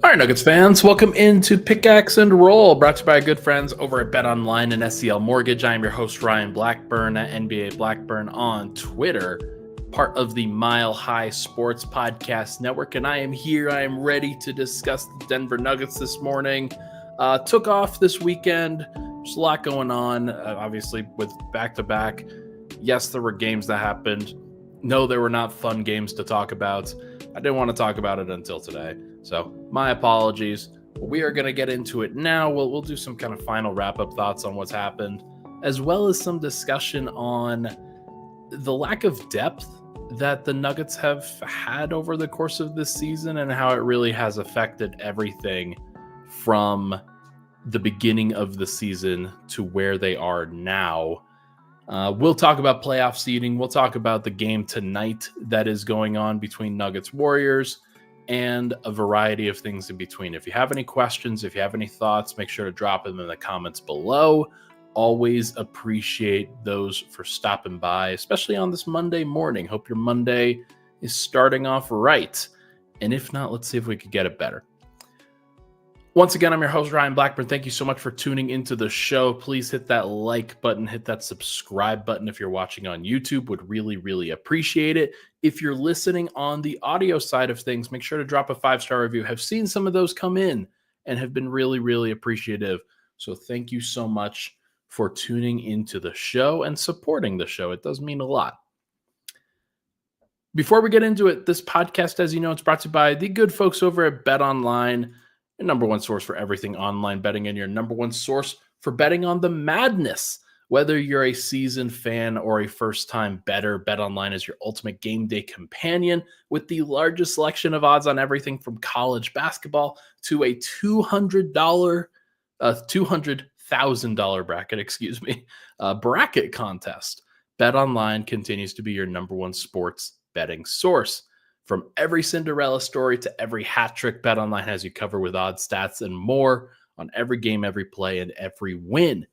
All right, Nuggets fans, welcome into Pickaxe and Roll, brought to you by our good friends over at BetOnline and SCL Mortgage. I am your host, Ryan Blackburn at NBA Blackburn on Twitter, part of the Mile High Sports Podcast Network, and I am here. I am ready to discuss the Denver Nuggets this morning. Took off this weekend. There's a lot going on, obviously, with back-to-back. Yes, there were games that happened. No, there were not fun games to talk about. I didn't want to talk about it until today. So my apologies. We are going to get into it now. We'll do some kind of final wrap-up thoughts on what's happened, as well as some discussion on the lack of depth that the Nuggets have had over the course of this season and how it really has affected everything from the beginning of the season to where they are now. We'll talk about playoff seeding. We'll talk about the game tonight that is going on between Nuggets Warriors and a variety of things in between. If you have any questions, if you have any thoughts, make sure to drop them in the comments below. Always appreciate those for stopping by, especially on this Monday morning. Hope your Monday is starting off right. And if not, let's see if we could get it better. Once again, I'm your host, Ryan Blackburn. Thank you so much for tuning into the show. Please hit that like button, hit that subscribe button if you're watching on YouTube. Would really, really appreciate it. If you're listening on the audio side of things, make sure to drop a 5-star review. Have seen some of those come in and have been really, really appreciative. So thank you so much for tuning into the show and supporting the show. It does mean a lot. Before we get into it, this podcast, as you know, it's brought to you by the good folks over at BetOnline. Your number one source for everything online betting and your number one source for betting on the madness. Whether you're a seasoned fan or a first-time bettor, BetOnline is your ultimate game day companion with the largest selection of odds on everything from college basketball to a $200,000 bracket contest. BetOnline continues to be your number one sports betting source. From every Cinderella story to every hat trick, BetOnline has you covered with odds, stats, and more on every game, every play, and every win.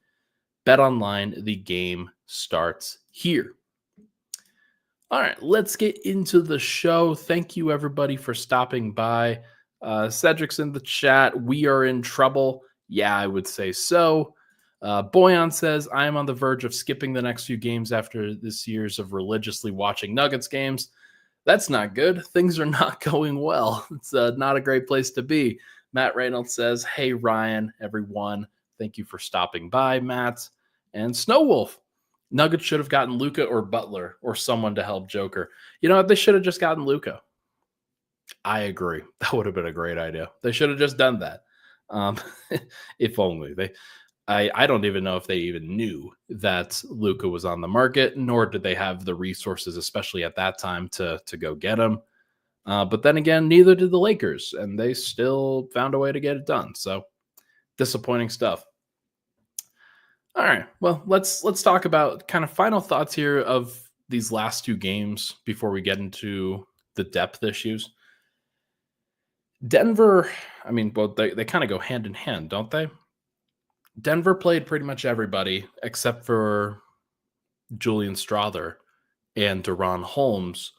BetOnline, the game starts here. All right, let's get into the show. Thank you, everybody, for stopping by. Cedric's in the chat. We are in trouble. Yeah, I would say so. Boyan says, I am on the verge of skipping the next few games after this years of religiously watching Nuggets games. That's not good. Things are not going well. It's not a great place to be. Matt Reynolds says, hey, Ryan, everyone. Thank you for stopping by, Matt. And Snowwolf, Nuggets should have gotten Luka or Butler or someone to help Joker. You know what? They should have just gotten Luka. I agree. That would have been a great idea. They should have just done that. If only. I don't even know if they even knew that Luka was on the market, nor did they have the resources, especially at that time, to go get him. But then again, neither did the Lakers, and they still found a way to get it done. So disappointing stuff. All right, well, let's talk about kind of final thoughts here of these last two games before we get into the depth issues. Denver, I mean, well, they kind of go hand in hand, don't they? Denver played pretty much everybody except for Julian Strawther and Deron Holmes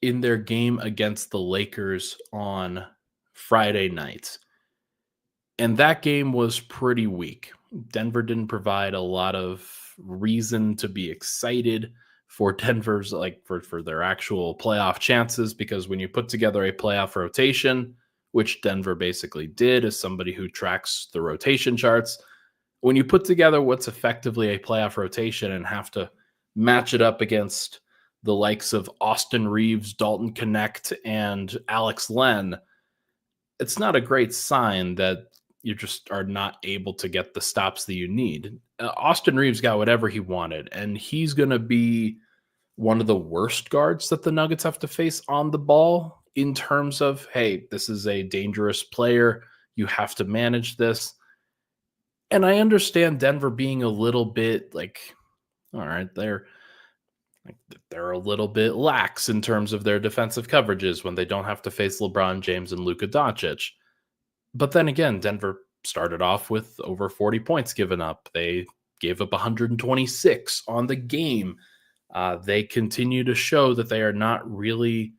in their game against the Lakers on Friday night. And that game was pretty weak. Denver didn't provide a lot of reason to be excited for Denver's, like for their actual playoff chances, because when you put together a playoff rotation, which Denver basically did as somebody who tracks the rotation charts, when you put together what's effectively a playoff rotation and have to match it up against the likes of Austin Reeves, Dalton Connect, and Alex Len, it's not a great sign that you just are not able to get the stops that you need. Austin Reeves got whatever he wanted, and he's going to be one of the worst guards that the Nuggets have to face on the ball in terms of, hey, this is a dangerous player. You have to manage this. And I understand Denver being a little bit like, all right, they're a little bit lax in terms of their defensive coverages when they don't have to face LeBron James and Luka Doncic. But then again, Denver started off with over 40 points given up. They gave up 126 on the game. They continue to show that they are not really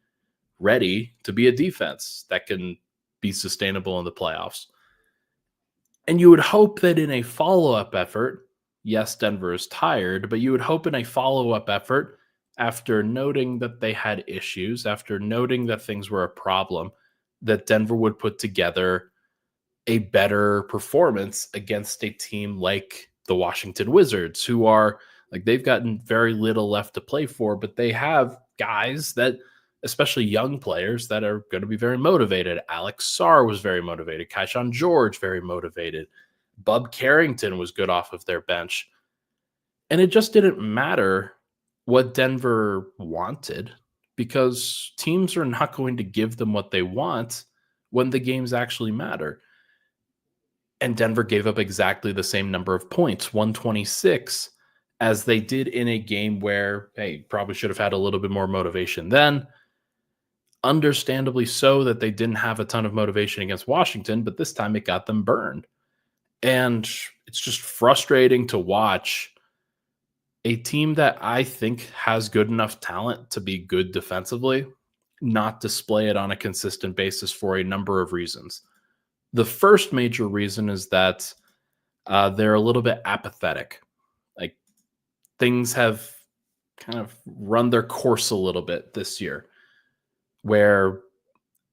ready to be a defense that can be sustainable in the playoffs. And you would hope that in a follow-up effort, yes, Denver is tired, but you would hope in a follow-up effort, after noting that they had issues, after noting that things were a problem, that Denver would put together a better performance against a team like the Washington Wizards, who are like, they've gotten very little left to play for, but they have guys that, especially young players, that are going to be very motivated. Alex Sarr was very motivated. Kaishan George, very motivated. Bub Carrington was good off of their bench. And it just didn't matter what Denver wanted, because teams are not going to give them what they want when the games actually matter. And Denver gave up exactly the same number of points, 126, as they did in a game where, hey, probably should have had a little bit more motivation then. Understandably so that they didn't have a ton of motivation against Washington, but this time it got them burned. And it's just frustrating to watch a team that I think has good enough talent to be good defensively not display it on a consistent basis for a number of reasons. The first major reason is that they're a little bit apathetic. Like, things have kind of run their course a little bit this year, where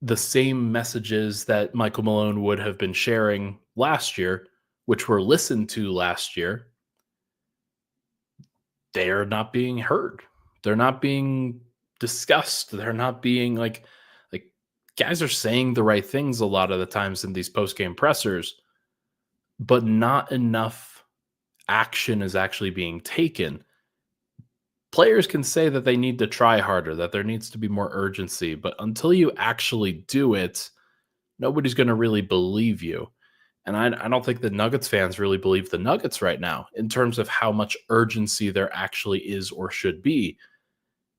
the same messages that Michael Malone would have been sharing last year, which were listened to last year, they are not being heard. They're not being discussed. They're not being like guys are saying the right things a lot of the times in these post-game pressers, but not enough action is actually being taken. Players can say that they need to try harder, that there needs to be more urgency, but until you actually do it, nobody's going to really believe you. And I don't think the Nuggets fans really believe the Nuggets right now in terms of how much urgency there actually is or should be.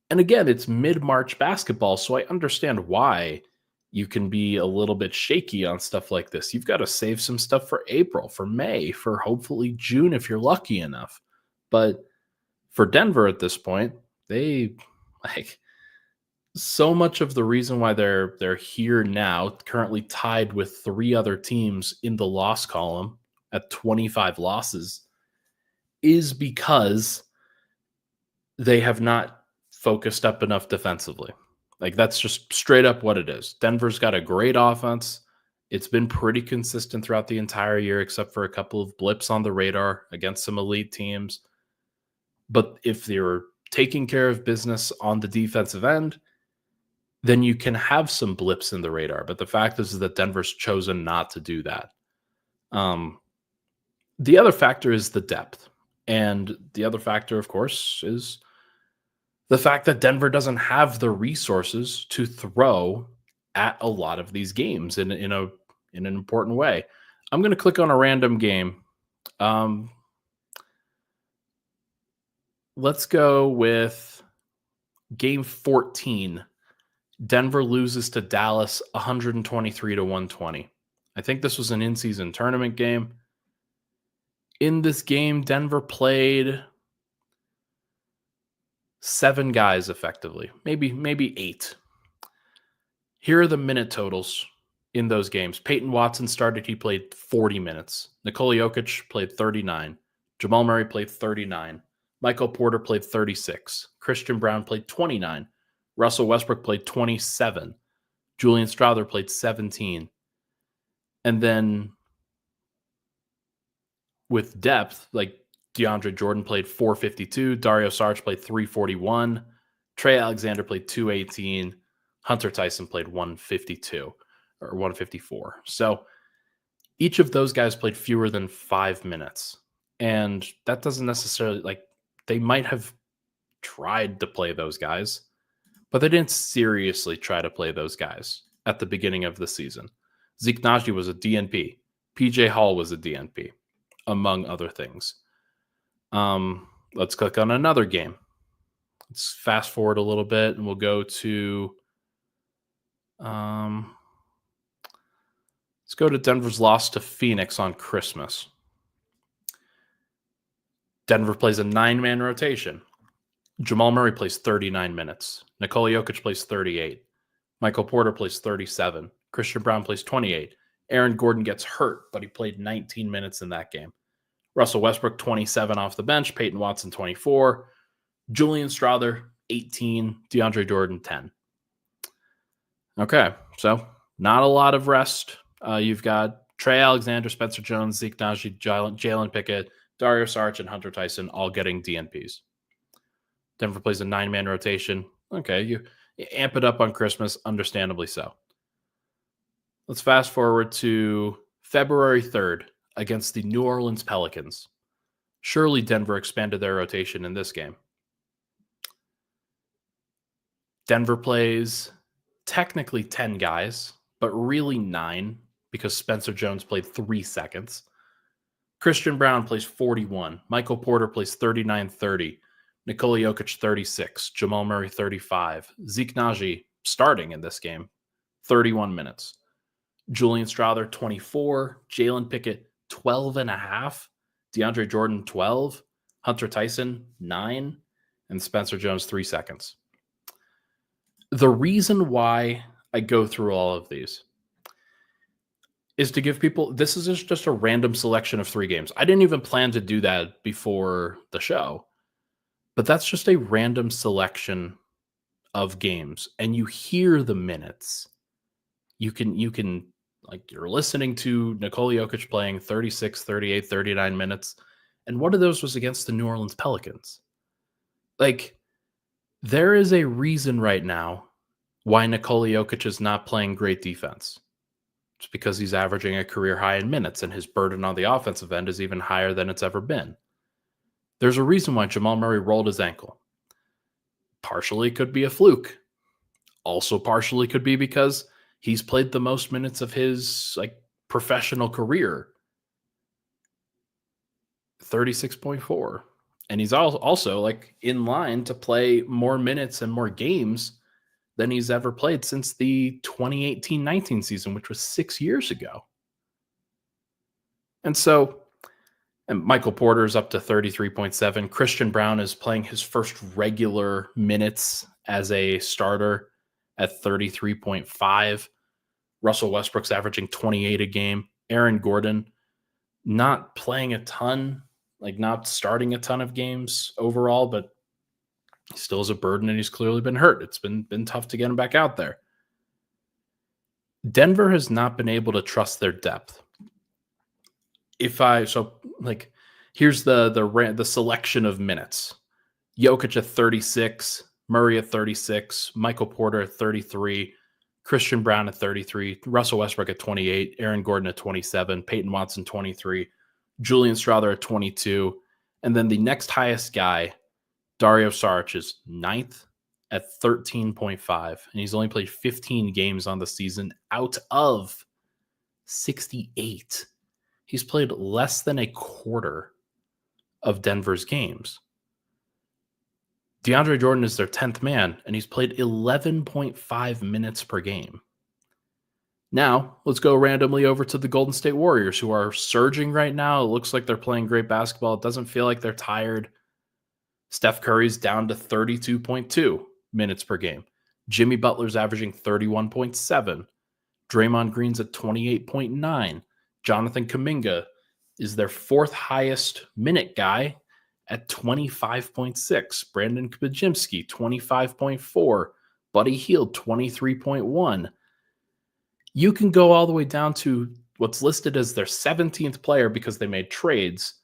And again, it's mid-March basketball, so I understand why you can be a little bit shaky on stuff like this. You've got to save some stuff for April, for May, for hopefully June if you're lucky enough. But for Denver at this point, they so much of the reason why they're here now, currently tied with 3 other teams in the loss column at 25 losses, is because they have not focused up enough defensively. Like, that's just straight up what it is. Denver's got a great offense. It's been pretty consistent throughout the entire year, except for a couple of blips on the radar against some elite teams. But if they're taking care of business on the defensive end, then you can have some blips in the radar. But the fact is that Denver's chosen not to do that. The other factor is the depth. And the other factor, of course, is the fact that Denver doesn't have the resources to throw at a lot of these games in an important way. I'm going to click on a random game. Let's go with game 14. Denver loses to Dallas 123-120. I think this was an in-season tournament game. In this game, Denver played 7 guys effectively, maybe 8. Here are the minute totals in those games. Peyton Watson started. He played 40 minutes. Nikola Jokic played 39. Jamal Murray played 39. Michael Porter played 36. Christian Brown played 29. Russell Westbrook played 27. Julian Strawther played 17. And then with depth, like DeAndre Jordan played 452. Dario Saric played 341. Trey Alexander played 218. Hunter Tyson played 152 or 154. So each of those guys played fewer than 5 minutes. And that doesn't necessarily, they might have tried to play those guys, but they didn't seriously try to play those guys at the beginning of the season. Zeke Naji was a DNP. PJ Hall was a DNP, among other things. Let's click on another game. Let's fast forward a little bit and we'll go to let's go to Denver's loss to Phoenix on Christmas. Denver plays a 9-man rotation. Jamal Murray plays 39 minutes. Nikola Jokic plays 38. Michael Porter plays 37. Christian Brown plays 28. Aaron Gordon gets hurt, but he played 19 minutes in that game. Russell Westbrook, 27 off the bench. Peyton Watson, 24. Julian Strawther, 18. DeAndre Jordan, 10. Okay, so not a lot of rest. You've got Trey Alexander, Spencer Jones, Zeke Nnaji, Jalen Pickett, Dario Saric, and Hunter Tyson all getting DNPs. Denver plays a 9-man rotation. Okay, you amp it up on Christmas, understandably so. Let's fast forward to February 3rd against the New Orleans Pelicans. Surely Denver expanded their rotation in this game. Denver plays technically 10 guys, but really 9 because Spencer Jones played 3 seconds. Christian Brown plays 41. Michael Porter plays 39-30. Nikola Jokic 36. Jamal Murray 35. Zeke Nnaji starting in this game 31 minutes. Julian Strawther 24. Jalen Pickett 12.5. DeAndre Jordan 12. Hunter Tyson 9. And Spencer Jones 3 seconds. The reason why I go through all of these is to give people, this is just a random selection of 3 games. I didn't even plan to do that before the show, but that's just a random selection of games. And you hear the minutes. You can like you're listening to Nikola Jokic playing 36, 38, 39 minutes. And one of those was against the New Orleans Pelicans. Like, there is a reason right now why Nikola Jokic is not playing great defense. It's because he's averaging a career high in minutes, and his burden on the offensive end is even higher than it's ever been. There's a reason why Jamal Murray rolled his ankle. Partially could be a fluke. Also partially could be because he's played the most minutes of his professional career. 36.4. And he's also in line to play more minutes and more games than he's ever played since the 2018-19 season, which was 6 years ago. And Michael Porter is up to 33.7. Christian Brown is playing his first regular minutes as a starter at 33.5. Russell Westbrook's averaging 28 a game. Aaron Gordon not playing a ton, not starting a ton of games overall, but he still has a burden and he's clearly been hurt. It's been tough to get him back out there. Denver has not been able to trust their depth. Here's the selection of minutes. Jokic at 36, Murray at 36, Michael Porter at 33, Christian Brown at 33, Russell Westbrook at 28, Aaron Gordon at 27, Peyton Watson 23, Julian Strawther at 22, and then the next highest guy, Dario Saric, is 9th at 13.5, and he's only played 15 games on the season out of 68. He's played less than a quarter of Denver's games. DeAndre Jordan is their 10th man, and he's played 11.5 minutes per game. Now, let's go randomly over to the Golden State Warriors, who are surging right now. It looks like they're playing great basketball. It doesn't feel like they're tired. Steph Curry's down to 32.2 minutes per game. Jimmy Butler's averaging 31.7. Draymond Green's at 28.9. Jonathan Kuminga is their 4th highest minute guy at 25.6. Brandon Kpajimski, 25.4. Buddy Hield, 23.1. You can go all the way down to what's listed as their 17th player because they made trades.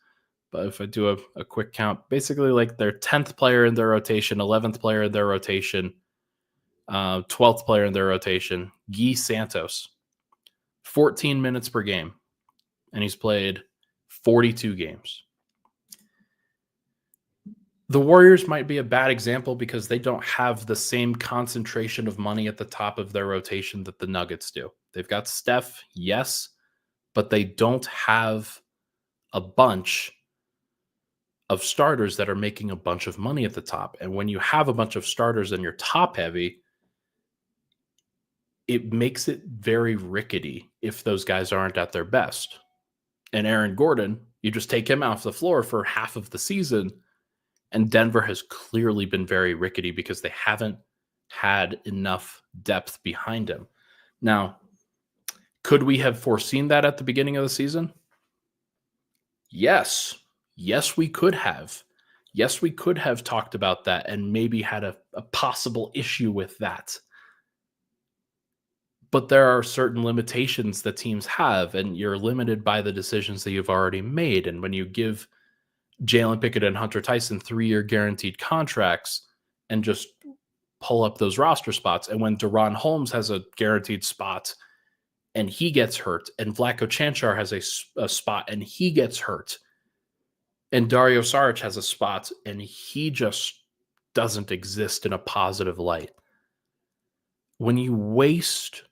But if I do a quick count, basically their 10th player in their rotation, 11th player in their rotation, 12th player in their rotation, Guy Santos, 14 minutes per game. And he's played 42 games. The Warriors might be a bad example because they don't have the same concentration of money at the top of their rotation that the Nuggets do. They've got Steph, yes, but they don't have a bunch of starters that are making a bunch of money at the top. And when you have a bunch of starters and you're top heavy, it makes it very rickety if those guys aren't at their best. And Aaron Gordon, you just take him off the floor for half of the season, and Denver has clearly been very rickety because they haven't had enough depth behind him. Now, Could we have foreseen that at the beginning of the season? Yes. Yes, we could have. Yes, we could have talked about that and maybe had a possible issue with that. But there are certain limitations that teams have, and you're limited by the decisions that you've already made. And when you give Jalen Pickett and Hunter Tyson 3-year guaranteed contracts and just pull up those roster spots, and when Deron Holmes has a guaranteed spot and he gets hurt, and Vlatko Chanchar has a spot and he gets hurt, and Dario Saric has a spot and he just doesn't exist in a positive light. When you waste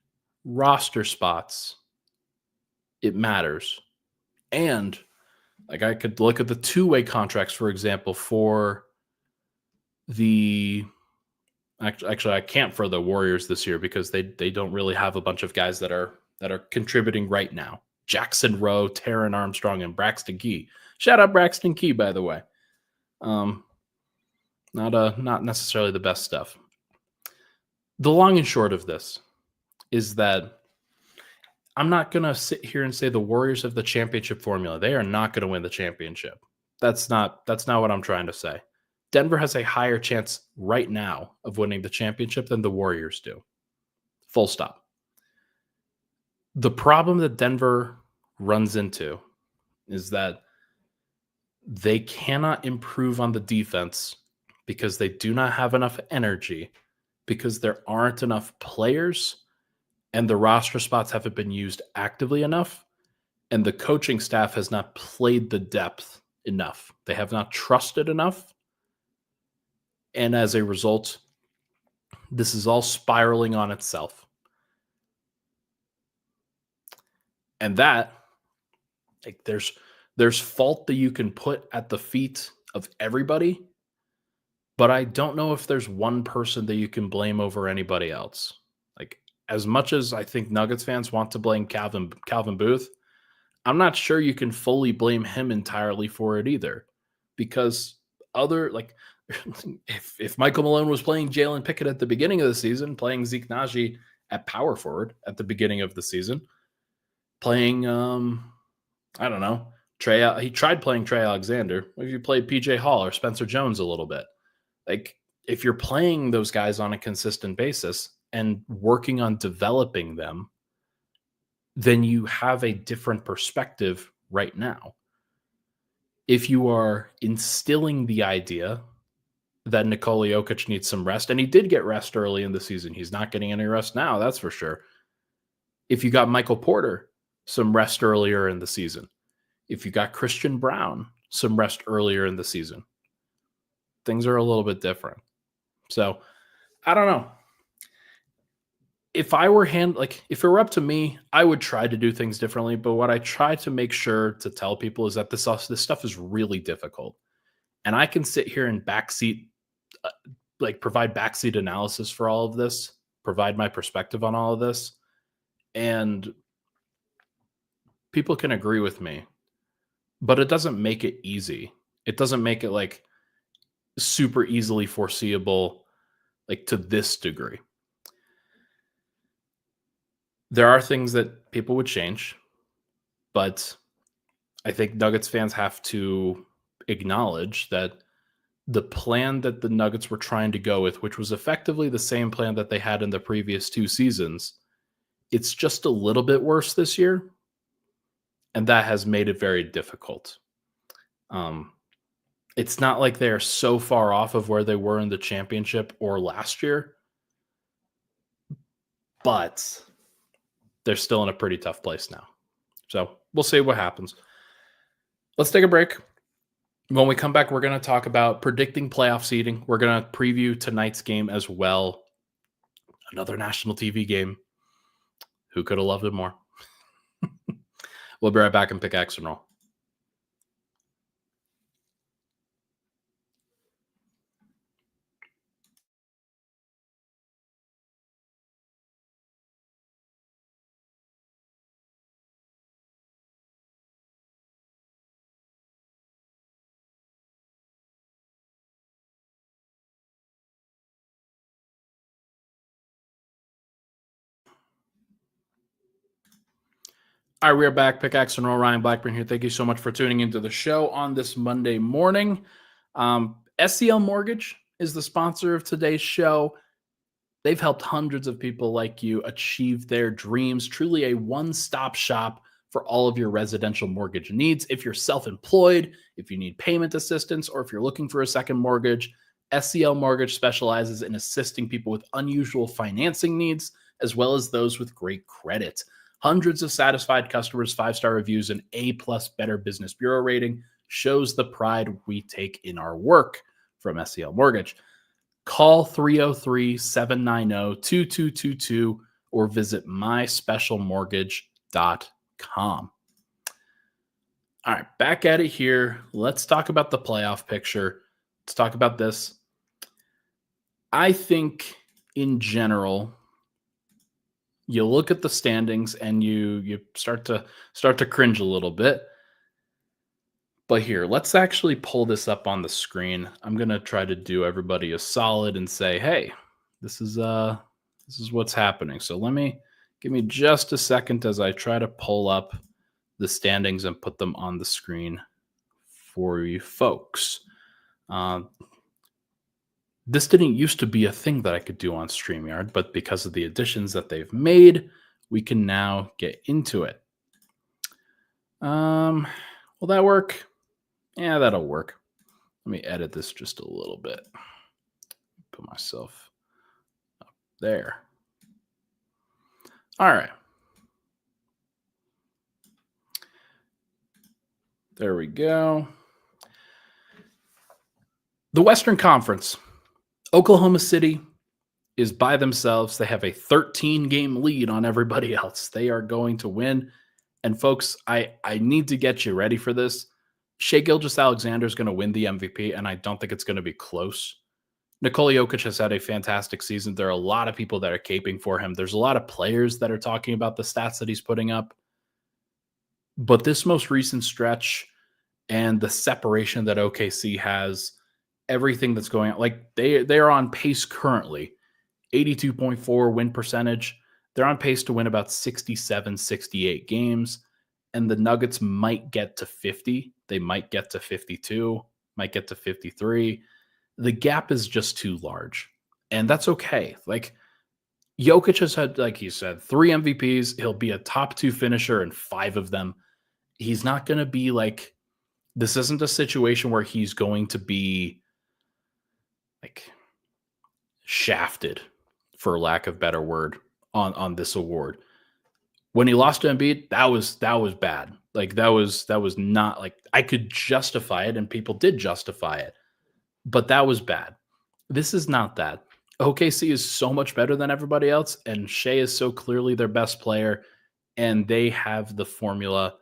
roster spots, it matters. And like I could look at the two-way contracts, for example, for the actually I can't for the Warriors this year because they don't really have a bunch of guys that are contributing right now. Jackson Rowe, Taron Armstrong, and Braxton Key. Shout out Braxton Key, by the way. Not necessarily the best stuff. The long and short of this is that I'm not going to sit here and say the Warriors have the championship formula. They are not going to win the championship. That's not what I'm trying to say. Denver has a higher chance right now of winning the championship than the Warriors do. Full stop. The problem that Denver runs into is that they cannot improve on the defense because they do not have enough energy, because there aren't enough players, and the roster spots haven't been used actively enough, and the coaching staff has not played the depth enough. They have not trusted enough. And as a result, this is all spiraling on itself. And that, like, there's fault that you can put at the feet of everybody, but I don't know if there's one person that you can blame over anybody else. Like, as much as I think Nuggets fans want to blame Calvin Booth, I'm not sure you can fully blame him entirely for it either, because if Michael Malone was playing Jalen Pickett at the beginning of the season, playing Zeke Naji at power forward at the beginning of the season, playing I don't know, he tried playing Trey Alexander. Maybe you played PJ Hall or Spencer Jones a little bit. Like, if you're playing those guys on a consistent basis and working on developing them, then you have a different perspective right now. If you are instilling the idea that Nikola Jokic needs some rest, and he did get rest early in the season, he's not getting any rest now, that's for sure. If you got Michael Porter some rest earlier in the season, if you got Christian Brown some rest earlier in the season, things are a little bit different. So, I don't know. If it were up to me, I would try to do things differently. But what I try to make sure to tell people is that this stuff is really difficult. And I can sit here and provide backseat analysis for all of this, provide my perspective on all of this. And people can agree with me, but it doesn't make it easy. It doesn't make it like super easily foreseeable, like to this degree. There are things that people would change, but I think Nuggets fans have to acknowledge that the plan that the Nuggets were trying to go with, which was effectively the same plan that they had in the previous two seasons, it's just a little bit worse this year, and that has made it very difficult. It's not like they're so far off of where they were in the championship or last year, but they're still in a pretty tough place now. So we'll see what happens. Let's take a break. When we come back, we're going to talk about predicting playoff seeding. We're going to preview tonight's game as well. Another national TV game. Who could have loved it more? We'll be right back in Pickaxe and Roll. All right, we are back. Pickaxe and Roll, Ryan Blackburn here. Thank you so much for tuning into the show on this Monday morning. SCL Mortgage is the sponsor of today's show. They've helped hundreds of people like you achieve their dreams. Truly a one-stop shop for all of your residential mortgage needs. If you're self-employed, if you need payment assistance, or if you're looking for a second mortgage, SCL Mortgage specializes in assisting people with unusual financing needs, as well as those with great credit. Hundreds of satisfied customers, 5-star reviews, and A+ Better Business Bureau rating shows the pride we take in our work from SCL Mortgage. Call 303-790-2222 or visit myspecialmortgage.com. All right, back at it here. Let's talk about the playoff picture. Let's talk about this. I think in general, you look at the standings and you start to cringe a little bit. But here, let's actually pull this up on the screen. I'm gonna try to do everybody a solid and say, hey, this is what's happening. So give me just a second as I try to pull up the standings and put them on the screen for you folks. This didn't used to be a thing that I could do on StreamYard, but because of the additions that they've made, we can now get into it. Will that work? Yeah, that'll work. Let me edit this just a little bit. Put myself up there. All right. There we go. The Western Conference. Oklahoma City is by themselves. They have a 13-game lead on everybody else. They are going to win. And folks, I need to get you ready for this. Shai Gilgeous-Alexander is going to win the MVP, and I don't think it's going to be close. Nikola Jokic has had a fantastic season. There are a lot of people that are caping for him. There's a lot of players that are talking about the stats that he's putting up. But this most recent stretch and the separation that OKC has, everything that's going on, like they are on pace currently, 82.4 win percentage. They're on pace to win about 67, 68 games. And the Nuggets might get to 50. They might get to 52, might get to 53. The gap is just too large. And that's okay. Like Jokic has had, like he said, 3 MVPs. He'll be a top 2 finisher in 5 of them. He's not going to be like, this isn't a situation where he's going to be like shafted, for lack of better word, on this award. When he lost to Embiid, that was bad. Like that was not, like, I could justify it and people did justify it, but that was bad. This is not that. OKC is so much better than everybody else, and Shai is so clearly their best player, and they have the formula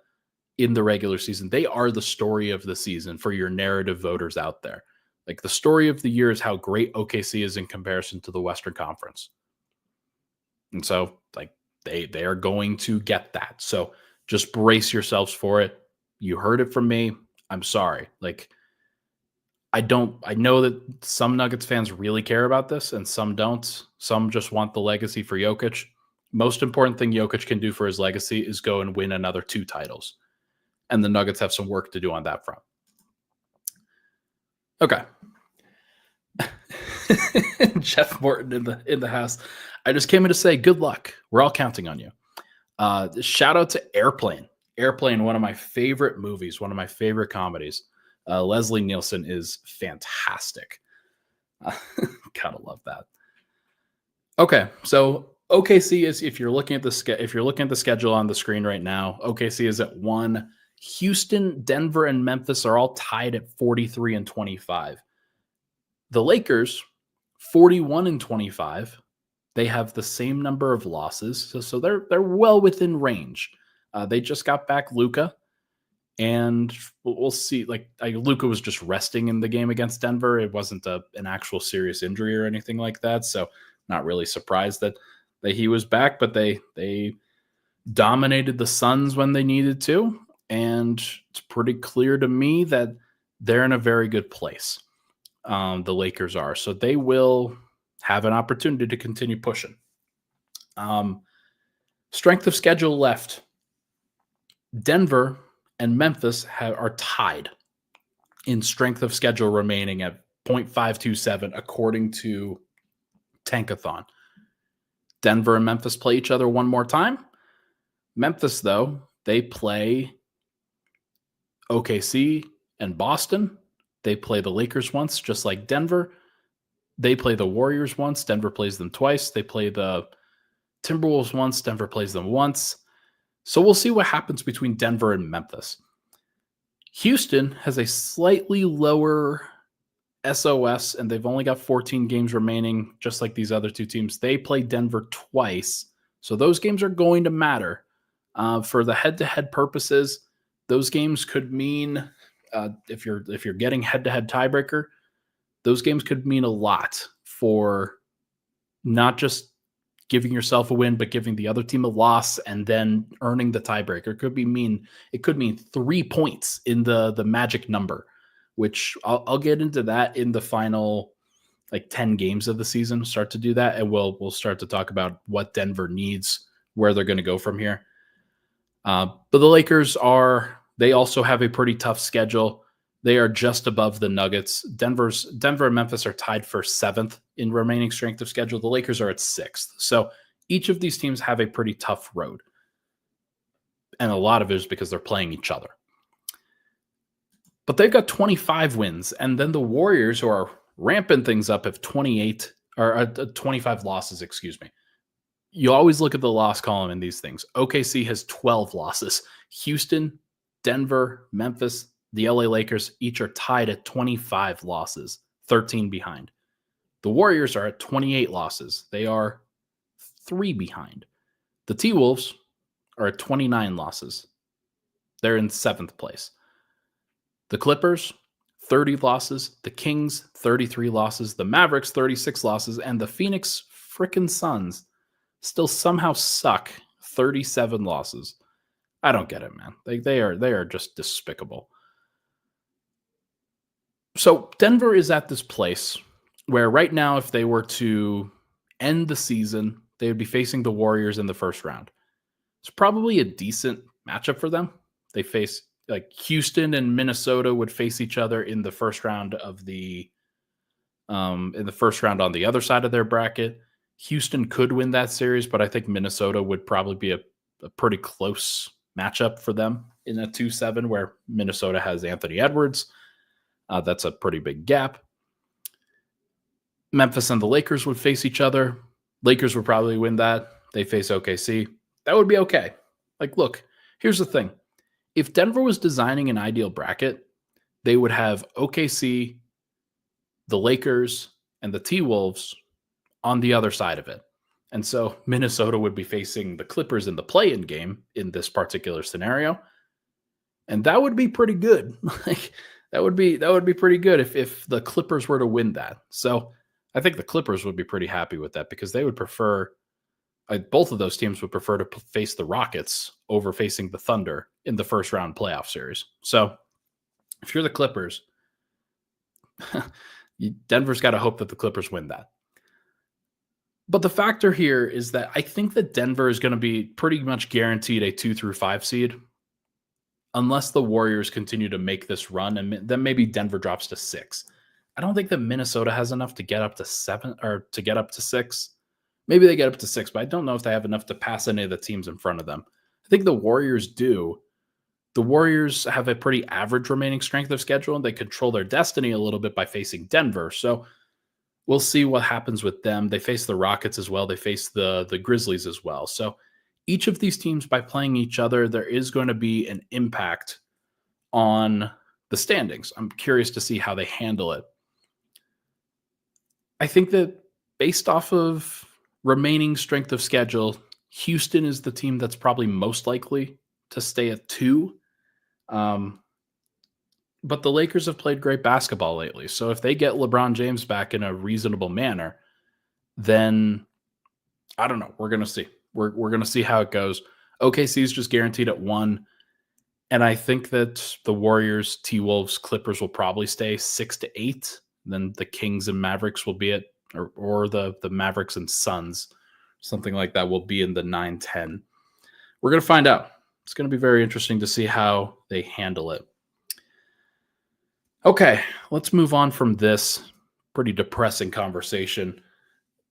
in the regular season. They are the story of the season for your narrative voters out there. Like the story of the year is how great OKC is in comparison to the Western Conference. And so like they are going to get that. So just brace yourselves for it. You heard it from me. I'm sorry. Like I know that some Nuggets fans really care about this and some don't. Some just want the legacy for Jokic. Most important thing Jokic can do for his legacy is go and win another 2 titles. And the Nuggets have some work to do on that front. Okay. Jeff Morton in the house. I just came in to say good luck. We're all counting on you. Shout out to Airplane. Airplane, one of my favorite movies, one of my favorite comedies. Leslie Nielsen is fantastic. Gotta love that. Okay, so OKC is, if you're looking at the schedule on the screen right now, OKC is at 1. Houston, Denver, and Memphis are all tied at 43 and 25. The Lakers, 41 and 25. They have the same number of losses, so they're well within range. They just got back Luka, and we'll see. Like Luka was just resting in the game against Denver. It wasn't an actual serious injury or anything like that, so not really surprised that he was back. But they dominated the Suns when they needed to, and it's pretty clear to me that they're in a very good place. The Lakers are, so they will have an opportunity to continue pushing. Strength of schedule left. Denver and Memphis are tied in strength of schedule remaining at 0.527 according to Tankathon. Denver and Memphis play each other one more time. Memphis, though, they play OKC and Boston. They play the Lakers once, just like Denver. They play the Warriors once. Denver plays them twice. They play the Timberwolves once. Denver plays them once. So we'll see what happens between Denver and Memphis. Houston has a slightly lower SOS, and they've only got 14 games remaining, just like these other two teams. They play Denver twice, so those games are going to matter. For the head-to-head purposes, those games could mean, if you're getting head-to-head tiebreaker, those games could mean a lot for not just giving yourself a win, but giving the other team a loss and then earning the tiebreaker. It could mean 3 points in the magic number, which I'll get into that in the final 10 games of the season. Start to do that, and we'll start to talk about what Denver needs, where they're going to go from here. But the Lakers they also have a pretty tough schedule. They are just above the Nuggets. Denver and Memphis are tied for 7th in remaining strength of schedule. The Lakers are at 6th. So each of these teams have a pretty tough road. And a lot of it is because they're playing each other. But they've got 25 wins. And then the Warriors, who are ramping things up, have 25 losses, excuse me. You always look at the loss column in these things. OKC has 12 losses. Houston, Denver, Memphis, the LA Lakers each are tied at 25 losses, 13 behind. The Warriors are at 28 losses. They are 3 behind. The T-Wolves are at 29 losses. They're in 7th place. The Clippers, 30 losses. The Kings, 33 losses. The Mavericks, 36 losses. And the Phoenix frickin' Suns still somehow suck, 37 losses. I don't get it, man. They are just despicable. So Denver is at this place where right now, if they were to end the season, they would be facing the Warriors in the first round. It's probably a decent matchup for them. They face Houston and Minnesota would face each other in the first round of on the other side of their bracket. Houston could win that series, but I think Minnesota would probably be a pretty close matchup for them in a 2-7 where Minnesota has Anthony Edwards. That's a pretty big gap. Memphis and the Lakers would face each other. Lakers would probably win that. They face OKC. That would be okay. Look, here's the thing. If Denver was designing an ideal bracket, they would have OKC, the Lakers, and the T-Wolves on the other side of it. And so Minnesota would be facing the Clippers in the play-in game in this particular scenario. And that would be pretty good. That would be pretty good if the Clippers were to win that. So I think the Clippers would be pretty happy with that because they would prefer, both of those teams would prefer to face the Rockets over facing the Thunder in the first round playoff series. So if you're the Clippers, Denver's got to hope that the Clippers win that. But the factor here is that I think that Denver is going to be pretty much guaranteed a 2-5 seed unless the Warriors continue to make this run, and then maybe Denver drops to 6. I don't think that Minnesota has enough to get up to 7 or to get up to 6. Maybe they get up to 6, but I don't know if they have enough to pass any of the teams in front of them. I think the Warriors do. The Warriors have a pretty average remaining strength of schedule, and they control their destiny a little bit by facing Denver. So we'll see what happens with them. They face the Rockets as well. They face the Grizzlies as well. So each of these teams, by playing each other, there is going to be an impact on the standings. I'm curious to see how they handle it. I think that based off of remaining strength of schedule, Houston is the team that's probably most likely to stay at 2. But the Lakers have played great basketball lately. So if they get LeBron James back in a reasonable manner, then I don't know. We're going to see. We're going to see how it goes. OKC is just guaranteed at 1. And I think that the Warriors, T-Wolves, Clippers will probably stay 6-8. Then the Kings and Mavericks will be at, or the Mavericks and Suns, something like that, will be in the 9-10. We're going to find out. it's going to be very interesting to see how they handle it. Okay, let's move on from this pretty depressing conversation.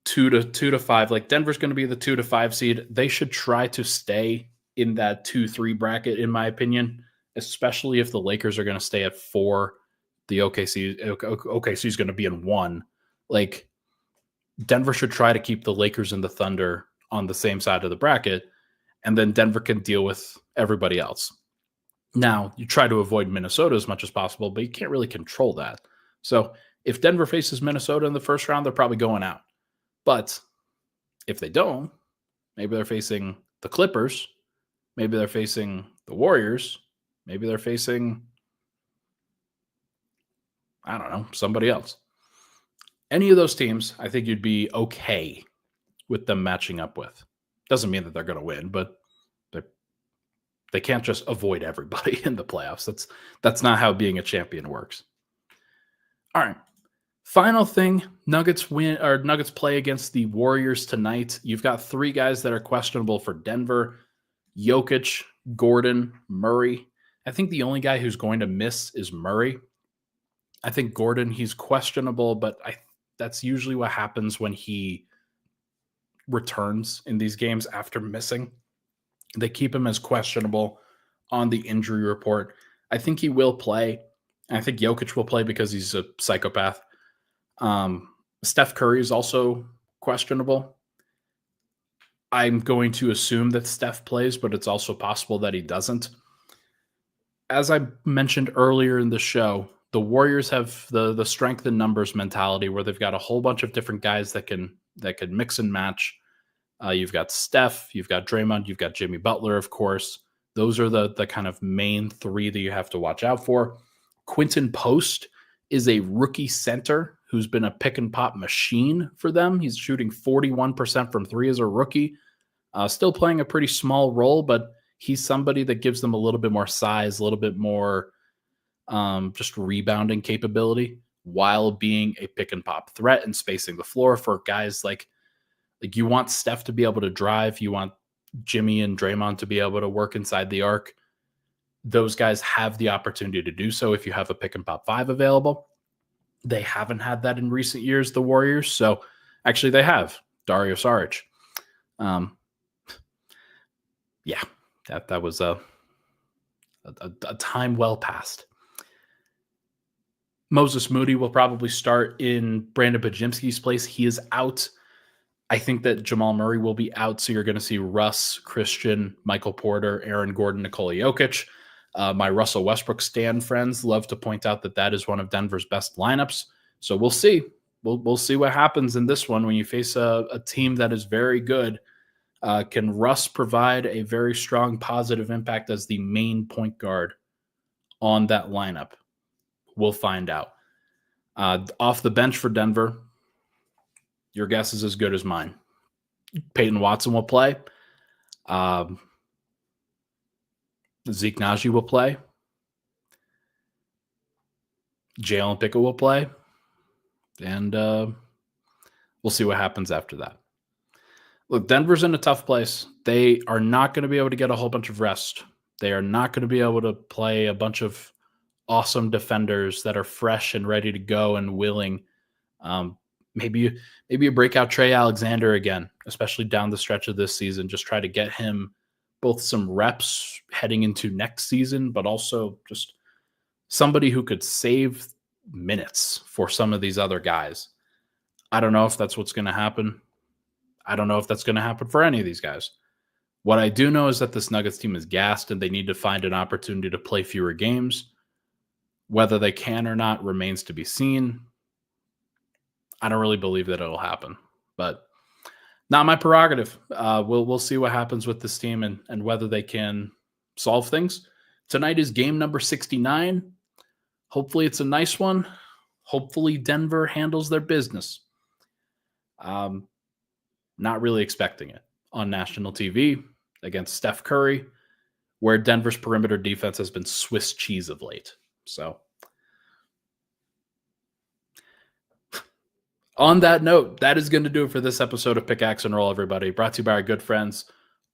2 to 5. Like Denver's going to be the 2 to 5 seed. They should try to stay in that 2-3 bracket, in my opinion, especially if the Lakers are going to stay at 4. The OKC is going to be in 1. Like Denver should try to keep the Lakers and the Thunder on the same side of the bracket, and then Denver can deal with everybody else. Now, you try to avoid Minnesota as much as possible, but you can't really control that. So if Denver faces Minnesota in the first round, they're probably going out. But if they don't, maybe they're facing the Clippers, maybe they're facing the Warriors, maybe they're facing, I don't know, somebody else. Any of those teams, I think you'd be okay with them matching up with. Doesn't mean that they're going to win, but they can't just avoid everybody in the playoffs. That's not how being a champion works. All right. Final thing, Nuggets play against the Warriors tonight. You've got 3 guys that are questionable for Denver: Jokic, Gordon, Murray. I think the only guy who's going to miss is Murray. I think Gordon, he's questionable, but that's usually what happens when he returns in these games after missing. They keep him as questionable on the injury report. I think he will play. I think Jokic will play because he's a psychopath. Steph Curry is also questionable. I'm going to assume that Steph plays, but it's also possible that he doesn't. As I mentioned earlier in the show, the Warriors have the strength in numbers mentality where they've got a whole bunch of different guys that can mix and match. You've got Steph, you've got Draymond, you've got Jimmy Butler, of course. Those are the kind of main 3 that you have to watch out for. Quinton Post is a rookie center who's been a pick and pop machine for them. He's shooting 41% from 3 as a rookie. Still playing a pretty small role, but he's somebody that gives them a little bit more size, a little bit more just rebounding capability while being a pick and pop threat and spacing the floor for guys like you want Steph to be able to drive. You want Jimmy and Draymond to be able to work inside the arc. Those guys have the opportunity to do so if you have a pick and pop 5 available. They haven't had that in recent years, the Warriors. So actually they have Dario Saric. Yeah, that was a time well past. Moses Moody will probably start in Brandon Bajimski's place. He is out. I think that Jamal Murray will be out, so you're going to see Russ, Christian, Michael Porter, Aaron Gordon, Nikola Jokic. My Russell Westbrook stan friends love to point out that is one of Denver's best lineups. So we'll see. We'll see what happens in this one when you face a team that is very good. Can Russ provide a very strong positive impact as the main point guard on that lineup? We'll find out. Off the bench for Denver, your guess is as good as mine. Peyton Watson will play. Zeke Naji will play. Jalen Pickett will play. And we'll see what happens after that. Look, Denver's in a tough place. They are not going to be able to get a whole bunch of rest. They are not going to be able to play a bunch of awesome defenders that are fresh and ready to go and willing. Maybe you break out Trey Alexander again, especially down the stretch of this season. Just try to get him both some reps heading into next season, but also just somebody who could save minutes for some of these other guys. I don't know if that's what's going to happen. I don't know if that's going to happen for any of these guys. What I do know is that this Nuggets team is gassed and they need to find an opportunity to play fewer games. Whether they can or not remains to be seen. I don't really believe that it'll happen, but not my prerogative. We'll see what happens with this team and whether they can solve things. Tonight is game number 69. Hopefully it's a nice one. Hopefully Denver handles their business. Not really expecting it on national TV against Steph Curry, where Denver's perimeter defense has been Swiss cheese of late. So on that note, that is going to do it for this episode of Pickaxe and Roll, everybody. Brought to you by our good friends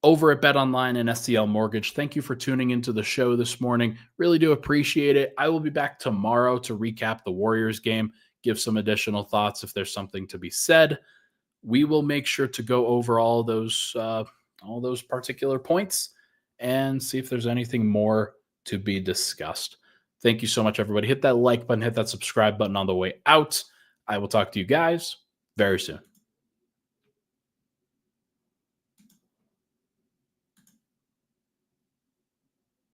over at BetOnline and SCL Mortgage. Thank you for tuning into the show this morning. Really do appreciate it. I will be back tomorrow to recap the Warriors game, give some additional thoughts if there's something to be said. We will make sure to go over all those particular points and see if there's anything more to be discussed. Thank you so much, everybody. Hit that like button, hit that subscribe button on the way out. I will talk to you guys very soon.